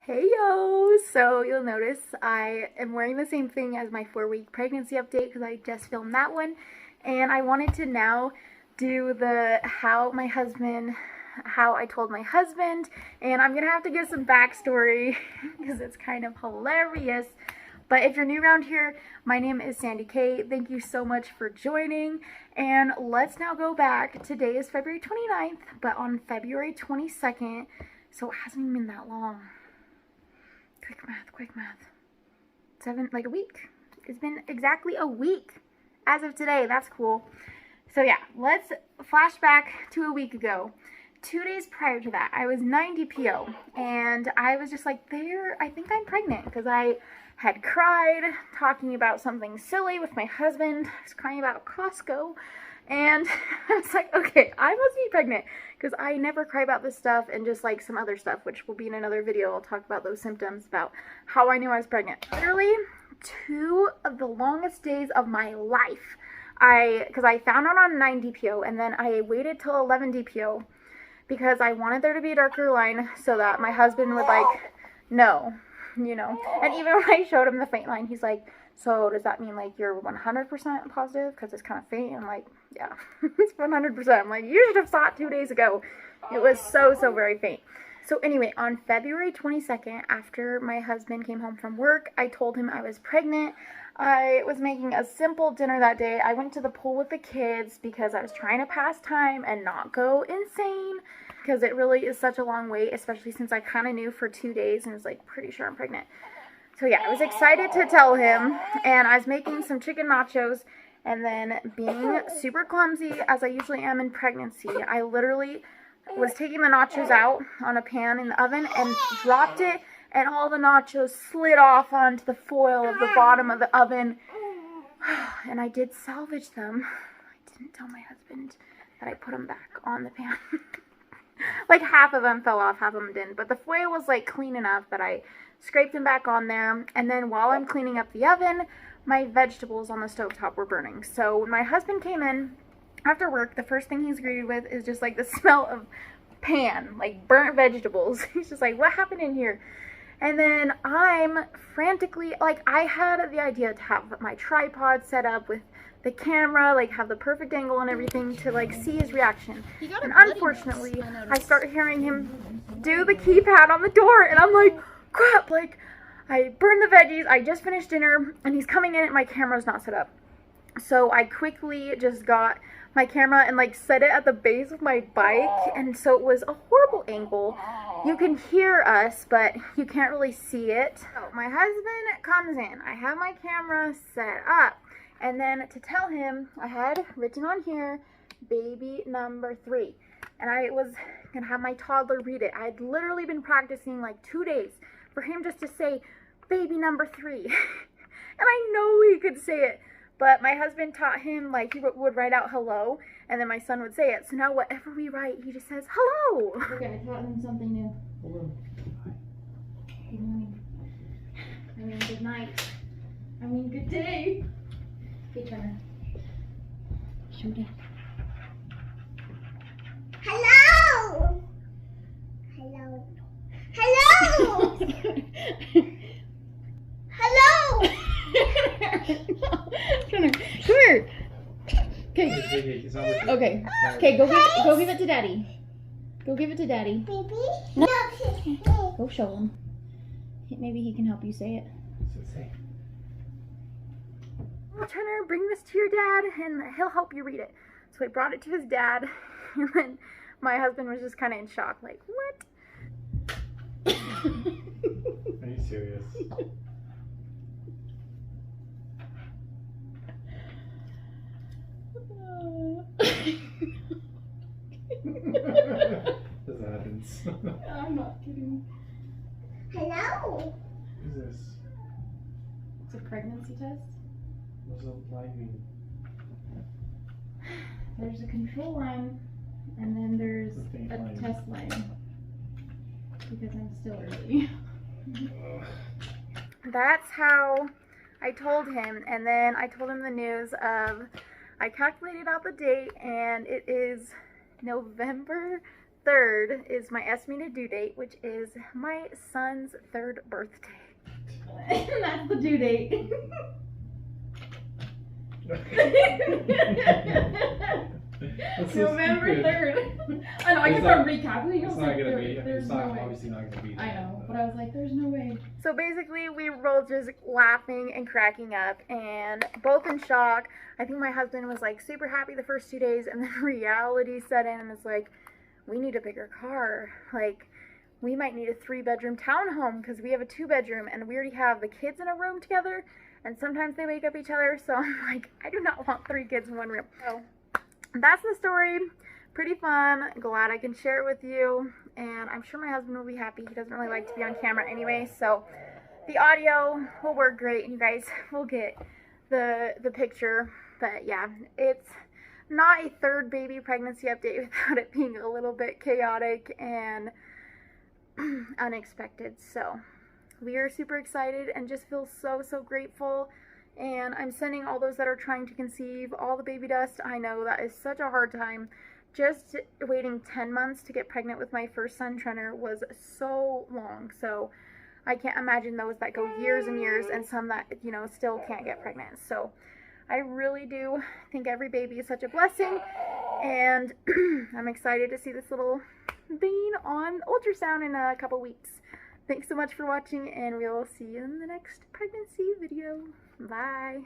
Hey yo! So you'll notice I am wearing the same thing as my 4-week pregnancy update because I just filmed that one. And I wanted to now do the how I told my husband. And I'm gonna have to give some backstory because it's kind of hilarious. But if you're new around here, my name is Sandy-Kaye. Thank you so much for joining. And let's now go back. Today is February 29th, but on February 22nd, so it hasn't even been that long. Quick math. Like a week. It's been exactly a week as of today. That's cool. So yeah, let's flash back to a week ago. 2 days prior to that, I was 90 PO, and I was just like, I think I'm pregnant, because I had cried talking about something silly with my husband. I was crying about Costco, and I was like, okay, I must be pregnant, because I never cry about this stuff, and just like some other stuff, which will be in another video. I'll talk about those symptoms, about how I knew I was pregnant. Literally 2 of the longest days of my life. Because I found out on 9 DPO, and then I waited till 11 DPO, because I wanted there to be a darker line so that my husband would like know, you know. And even when I showed him the faint line, he's like, so does that mean like you're 100% positive because it's kind of faint? I'm like, yeah, it's 100%. I'm like, you should have saw it 2 days ago. It was so very faint. So anyway, on February 22nd, after my husband came home from work, I told him I was pregnant. I was making a simple dinner that day. I went to the pool with the kids because I was trying to pass time and not go insane, because it really is such a long wait, especially since I kind of knew for 2 days and was like pretty sure I'm pregnant. So yeah, I was excited to tell him, and I was making some chicken nachos, and then being super clumsy as I usually am in pregnancy, I literally was taking the nachos out on a pan in the oven and dropped it, and all the nachos slid off onto the foil of the bottom of the oven. And I did salvage them. I didn't tell my husband that I put them back on the pan. Like half of them fell off, half of them didn't. But the foil was like clean enough that I scraped them back on there. And then while I'm cleaning up the oven, my vegetables on the stovetop were burning. So when my husband came in after work, the first thing he's greeted with is just like the smell of pan, like burnt vegetables. He's just like, what happened in here? And then I'm frantically, like, I had the idea to have my tripod set up with the camera, like have the perfect angle and everything to like see his reaction. And unfortunately, I start hearing him do the keypad on the door, and I'm like, crap, like I burned the veggies, I just finished dinner, and he's coming in and my camera's not set up. So I quickly just got my camera and like set it at the base of my bike, and so it was a horrible angle. You can hear us, but you can't really see it. So my husband comes in, I have my camera set up, and then to tell him, I had written on here, baby number 3, and I was gonna have my toddler read it. I had literally been practicing like 2 days for him just to say baby number 3. And I know he could say it, but my husband taught him, like, he would write out hello, and then my son would say it. So now whatever we write, he just says hello. Okay, I taught him something new. Hello. Good morning. I mean, good night. I mean, good day. Hey, Turner. Show Dad. Hello! Hello. Hello! Hello! Turner, come here. Okay. Okay. Okay, go give it to Daddy. Go give it to Daddy. Baby? No. Go show him. Maybe he can help you say it. Turner, bring this to your dad and he'll help you read it. So I brought it to his dad, and then my husband was just kind of in shock, like, what? Are you serious? This happens. I'm not kidding. Hello? What is this? It's a pregnancy test. What's the line mean? There's a control line, and then there's The faint a line. test line, because I'm still early. That's how I told him, and then I told him the news of, I calculated out the date, and it is November 3rd is my estimated due date, which is my son's 3rd birthday. And that's the due date. That's so November stupid. 3rd. I know, I It's kept not- on recapping. It's I was not like, gonna be. there's It's no not way. obviously not gonna be. I that, know, but I was like, there's no way. So basically, we were both just laughing and cracking up and both in shock. I think my husband was like super happy the first 2 days, and then reality set in and it's like, we need a bigger car. Like, we might need a 3-bedroom townhome because we have a 2-bedroom and we already have the kids in a room together, and sometimes they wake up each other. So I'm like, I do not want 3 kids in one room. So that's the story. Pretty fun. Glad I can share it with you, and I'm sure my husband will be happy. He doesn't really like to be on camera anyway, so the audio will work great and you guys will get the picture. But yeah, it's not a 3rd baby pregnancy update without it being a little bit chaotic and unexpected. So we are super excited and just feel so grateful. And I'm sending all those that are trying to conceive all the baby dust. I know that is such a hard time. Just waiting 10 months to get pregnant with my first son, Trenner, was so long. So I can't imagine those that go years and years, and some that, you know, still can't get pregnant. So I really do think every baby is such a blessing, and I'm excited to see this little bean on ultrasound in a couple weeks. Thanks so much for watching, and we'll see you in the next pregnancy video. Bye.